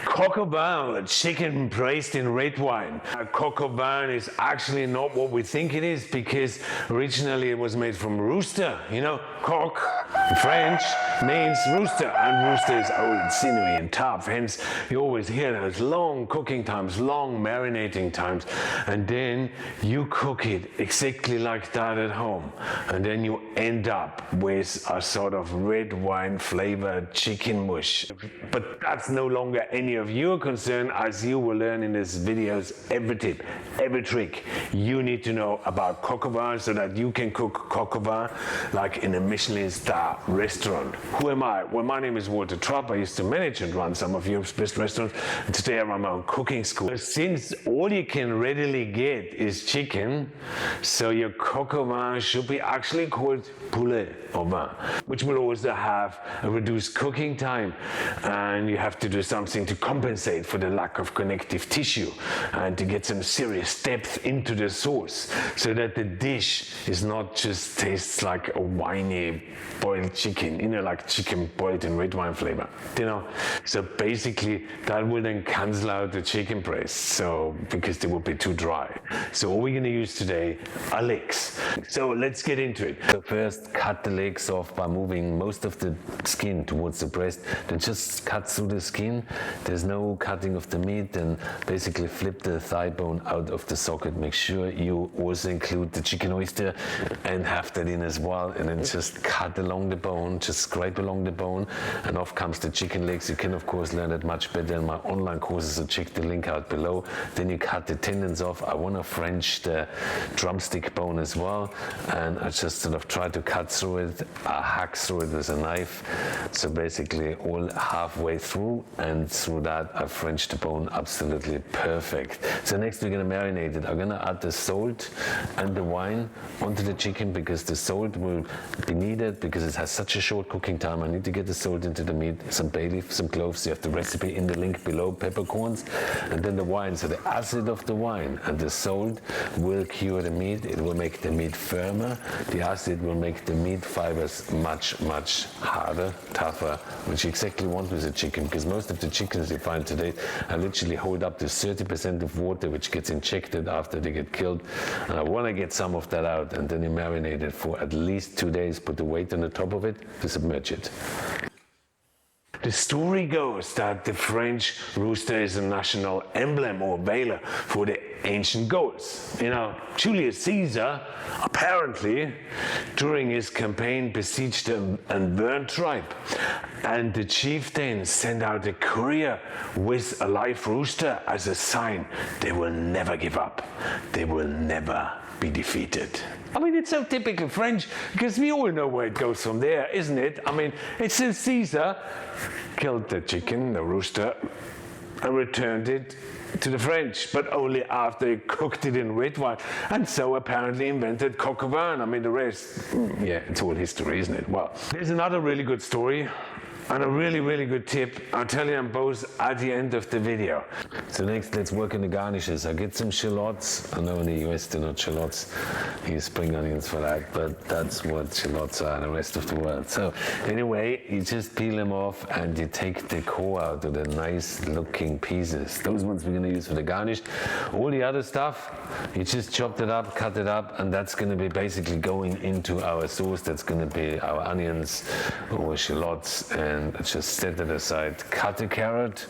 Coq au vin, chicken braised in red wine. Coq au vin is actually not what we think it is because originally it was made from rooster. You know, coq in French means rooster, and rooster is old, sinewy and tough. Hence, you always hear those long cooking times, long marinating times, and then you cook it exactly like that at home, and then you end up with a sort of red wine flavored chicken mush. But that's no longer any of your concern, as you will learn in these videos every tip, every trick you need to know about coq au vin so that you can cook coq au vin like in a Michelin star restaurant. Who am I? Well, my name is Walter Trapp. I used to manage and run some of Europe's best restaurants, and today I run my own cooking school. Since all you can readily get is chicken, so your coq au vin should be actually called poulet au vin, which will also have a reduced cooking time, and you have to do something to compensate for the lack of connective tissue and to get some serious depth into the sauce so that the dish is not just tastes like a winey boiled chicken, you know, like chicken boiled in red wine flavor, you know. So basically that will then cancel out the chicken breast, so because they will be too dry. So all we're going to use today are legs. So let's get into it. So first, cut the legs off by moving most of the skin towards the breast. Then just cut through the skin. There's no cutting of the meat, and basically flip the thigh bone out of the socket. Make sure you also include the chicken oyster and have that in as well, and then just cut along the bone, just scrape along the bone, and off comes the chicken legs. You can of course learn it much better in my online courses, so check the link out below. Then you cut the tendons off. I want to French the drumstick bone as well, and I just sort of try to cut through it. I hack through it with a knife, so basically all halfway through, and through that I French the bone absolutely perfect. So next we're going to marinate it. I'm going to add the salt and the wine onto the chicken because the salt will be needed because it has such a short cooking time. I need to get the salt into the meat, some bay leaf, some cloves. You have the recipe in the link below, peppercorns, and then the wine. So the acid of the wine and the salt will cure the meat. It will make the meat firmer. The acid will make the meat fibers much harder, tougher, which you exactly want with a chicken, because most of the chickens you find today are literally hold up to 30% of water which gets injected after they get killed, and I want to get some of that out, and then you marinate it for at least 2 days. Put the weight on the top of it to submerge it. The story goes that the French rooster is a national emblem or veiler for the ancient Gauls. You know, Julius Caesar apparently during his campaign besieged a Vern tribe, and the chieftain sent out a courier with a live rooster as a sign they will never give up, they will never be defeated. I mean, it's so typical French because we all know where it goes from there, isn't it? I mean, it's since Caesar killed the chicken, the rooster, and returned it to the French, but only after he cooked it in red wine, and so apparently invented coq au vin. I mean, the rest, yeah, it's all history, isn't it? Well, there's another really good story and a really good tip. I'll tell you them both at the end of the video. So next, let's work on the garnishes. I get some shallots. I know in the US they're not shallots. You use spring onions for that, but that's what shallots are in the rest of the world. So anyway, you just peel them off and you take the core out of the nice looking pieces. Those ones we're gonna use for the garnish. All the other stuff, you just chop it up, cut it up, and that's gonna be basically going into our sauce. That's gonna be our onions or shallots, and just set it aside. Cut a carrot,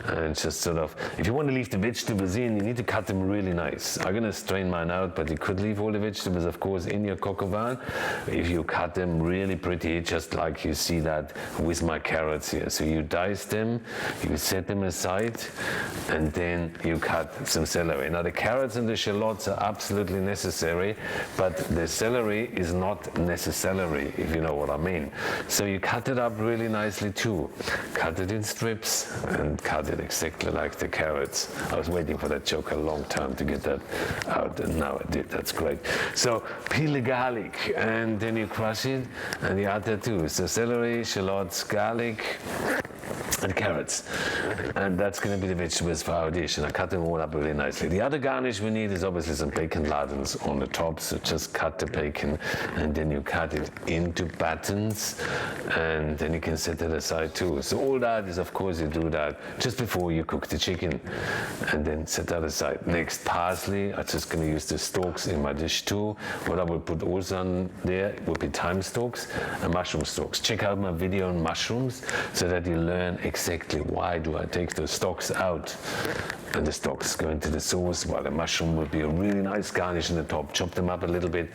and just sort of, if you want to leave the vegetables in, you need to cut them really nice. I'm gonna strain mine out, but you could leave all the vegetables, of course, in your coq au vin if you cut them really pretty, just like you see that with my carrots here. So you dice them, you set them aside, and then you cut some celery. Now the carrots and the shallots are absolutely necessary, but the celery is not necessary, if you know what I mean. So you cut it up really nicely too. Cut it in strips and cut it exactly like the carrots. I was waiting for that joke a long time to get that out, and now I did. That's great. So peel the garlic and then you crush it and you add that too. So celery, shallots, garlic, and carrots. And that's going to be the vegetables for our dish, and I cut them all up really nicely. The other garnish we need is obviously some bacon lardons on the top, so just cut the bacon and then you cut it into battens, and then you can set it aside too. So all that is, of course, you do that just before you cook the chicken, and then set that aside. Next, parsley. I'm just going to use the stalks in my dish too. What I will put also on there will be thyme stalks and mushroom stalks. Check out my video on mushrooms so that you learn exactly why do I take those stalks out, and the stalks go into the sauce, while the mushroom will be a really nice garnish in the top. Chop them up a little bit,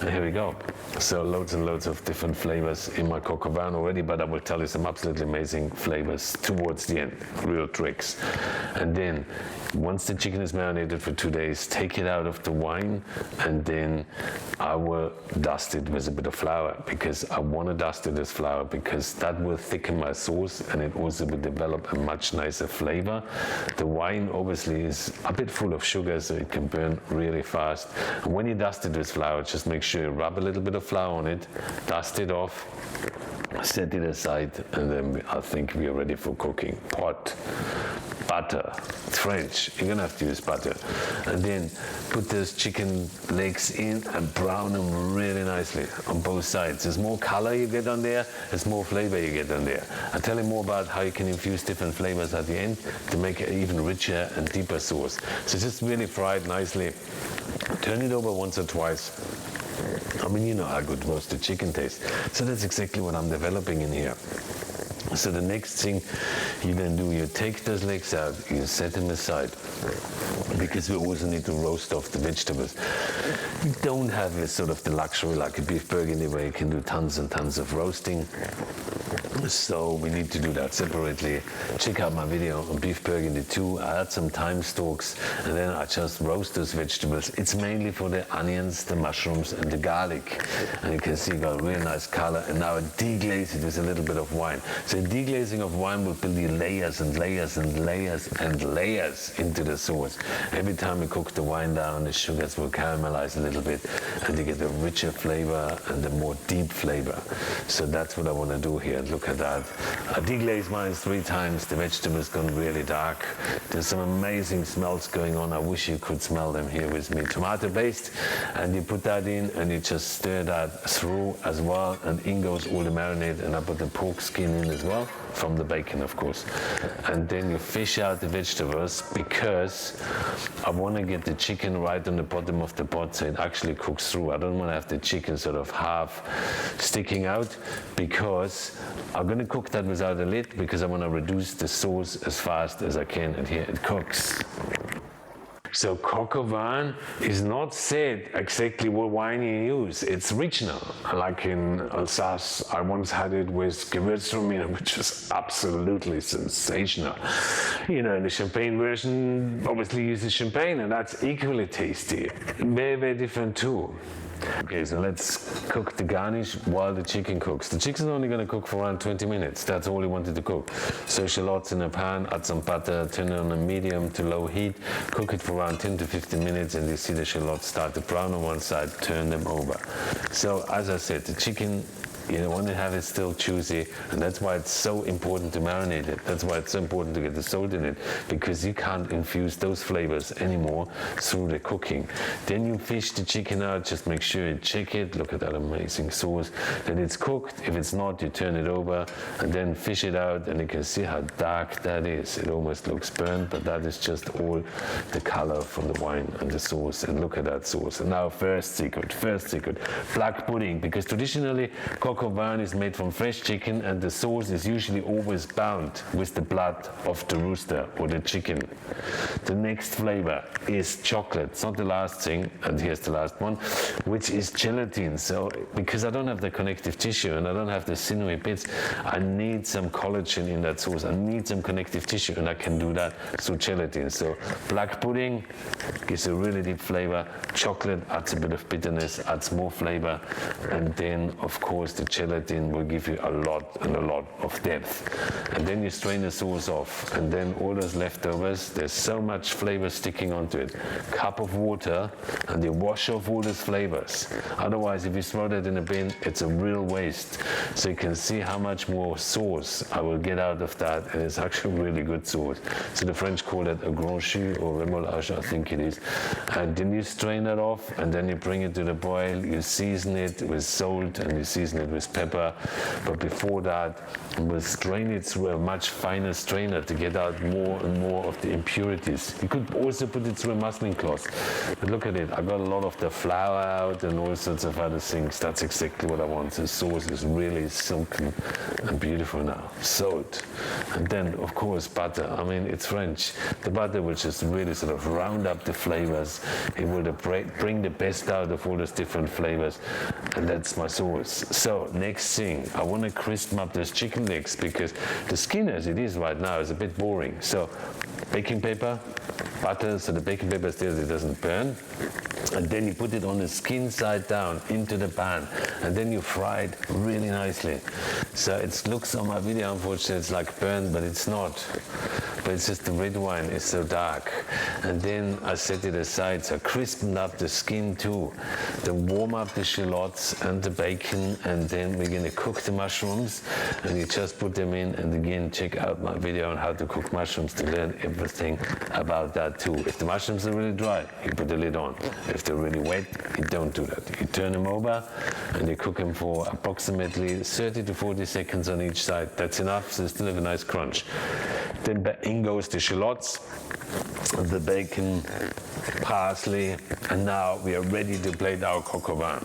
and here we go. So loads and loads of different flavors in my coq au vin already, but I will tell you some absolutely amazing flavors towards the end, real tricks. And then once the chicken is marinated for 2 days, take it out of the wine, and then I will dust it with a bit of flour, because I want to dust it with flour because that will thicken my sauce, and it also will develop a much nicer flavor. The wine obviously is a bit full of sugar, so it can burn really fast. And when you dust it with flour, just make sure you rub a little bit of flour on it, dust it off, set it aside, and then I think we are ready for cooking. Pot, butter, it's French, you're gonna have to use butter. And then put those chicken legs in and brown them really nicely on both sides. There's more color you get on there, there's more flavor you get on there. I'll tell you more about how you can infuse different flavors at the end to make an even richer and deeper sauce. So just really fry it nicely, turn it over once or twice. I mean, you know how good roasted chicken tastes. So that's exactly what I'm developing in here. So the next thing you then do, you take those legs out, you set them aside, because we also need to roast off the vegetables. You don't have this sort of the luxury like a beef Burgundy where you can do tons and tons of roasting. So we need to do that separately. Check out my video on beef Burgundy too. I add some thyme stalks, and then I just roast those vegetables. It's mainly for the onions, the mushrooms, and the garlic. And you can see it got a really nice color. And now I deglaze it with a little bit of wine. So deglazing of wine will build you layers and layers and layers and layers into the sauce. Every time you cook the wine down, the sugars will caramelize a little bit, and you get a richer flavor and a more deep flavor. So that's what I want to do here. Look at that. I deglaze mine 3 times. The vegetables gone really dark. There's some amazing smells going on. I wish you could smell them here with me. Tomato paste, and you put that in, and you just stir that through as well, and in goes all the marinade, and I put the pork skin in as well, from the bacon of course. And then you fish out the vegetables, because I want to get the chicken right on the bottom of the pot so it actually cooks through. I don't want to have the chicken sort of half sticking out, because I'm going to cook that without a lid, because I want to reduce the sauce as fast as I can, and here it cooks. So coq au vin is not said exactly what wine you use. It's regional. Like in Alsace, I once had it with Gewürztraminer, which was absolutely sensational. You know, the champagne version obviously uses champagne, and that's equally tasty. Very, very different too. Okay, so let's cook the garnish while the chicken cooks. The chicken's only going to cook for around 20 minutes. That's all you wanted to cook. So shallots in a pan, add some butter, turn it on a medium to low heat, cook it for around 10 to 15 minutes, and you see the shallots start to brown on one side, turn them over. So as I said, the chicken, you want to have it still juicy, and that's why it's so important to marinate it. That's why it's so important to get the salt in it, because you can't infuse those flavors anymore through the cooking. Then you fish the chicken out, just make sure you check it. Look at that amazing sauce. Then it's cooked. If it's not, you turn it over, and then fish it out, and you can see how dark that is. It almost looks burnt, but that is just all the color from the wine and the sauce. And look at that sauce. And now first secret, black pudding, because traditionally coq au vin is made from fresh chicken, and the sauce is usually always bound with the blood of the rooster or the chicken. The next flavor is chocolate. It's not the last thing, and here's the last one, which is gelatin. So because I don't have the connective tissue and I don't have the sinewy bits, I need some collagen in that sauce. I need some connective tissue, and I can do that through gelatin. So black pudding gives a really deep flavor. Chocolate adds a bit of bitterness, adds more flavor, and then of course the gelatin will give you a lot of depth. And then you strain the sauce off, and then all those leftovers, there's so much flavor sticking onto it. Cup of water, and you wash off all those flavors. Otherwise, if you throw that in a bin, it's a real waste. So you can see how much more sauce I will get out of that, and it's actually really good sauce. So the French call it a grand jus or remoulage, I think it is. And then you strain that off, and then you bring it to the boil. You season it with salt and you season it with pepper. But before that, we'll strain it through a much finer strainer to get out more and more of the impurities. You could also put it through a muslin cloth. But look at it, I got a lot of the flour out and all sorts of other things. That's exactly what I want. The sauce is really silken and beautiful now. Salt. And then, of course, butter. I mean, it's French. The butter will just really sort of round up the flavors. It will bring the best out of all those different flavors. And that's my sauce. So, next thing, I want to crisp up those chicken legs because the skin as it is right now is a bit boring. So, baking paper, butter, so the baking paper still it doesn't burn. And then you put it on the skin side down into the pan, and then you fry it really nicely. So it looks on my video, unfortunately, it's like burnt, but it's not. But it's just the red wine is so dark. And then I set it aside, so I crispened up the skin too. Then warm up the shallots and the bacon, and then we're gonna cook the mushrooms, and you just put them in. And again, check out my video on how to cook mushrooms to learn everything about that too. If the mushrooms are really dry, you put the lid on. If they're really wet, you don't do that. You turn them over and you cook them for approximately 30 to 40 seconds on each side. That's enough, so they still have a nice crunch. Then in goes the shallots, the bacon, parsley, and now we are ready to plate our coq au vin.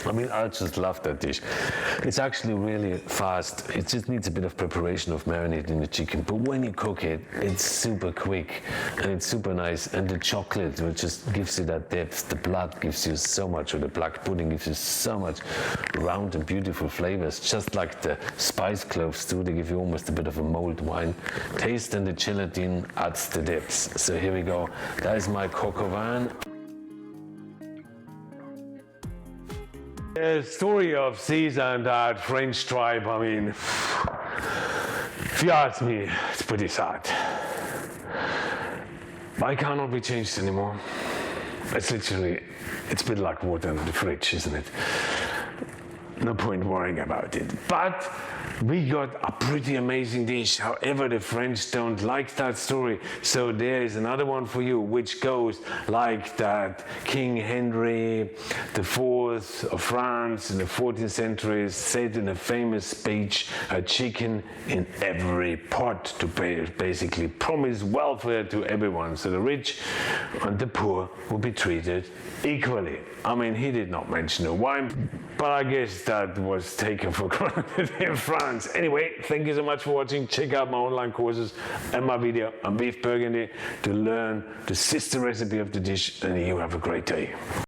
I mean, I just love that dish. It's actually really fast. It just needs a bit of preparation of marinating the chicken. But when you cook it, it's super quick and it's super nice. And the chocolate, which just gives you that depth. The blood gives you so much, or the black pudding gives you so much round and beautiful flavors. Just like the spice cloves do, they give you almost a bit of a mulled wine taste, and the gelatin adds the depth. So here we go. That is my coq au vin. The story of Caesar and that French tribe, I mean, if you ask me, it's pretty sad. But it cannot be changed anymore. It's literally, it's a bit like water in the fridge, isn't it? No point worrying about it. But we got a pretty amazing dish. However, the French don't like that story. So there is another one for you, which goes like that. King Henry IV of France in the 14th century said in a famous speech, a chicken in every pot, to basically promise welfare to everyone. So the rich and the poor will be treated equally. I mean, he did not mention the wine, but I guess that was taken for granted in France. Anyway, thank you so much for watching. Check out my online courses and my video on beef Burgundy to learn the sister recipe of the dish, and you have a great day.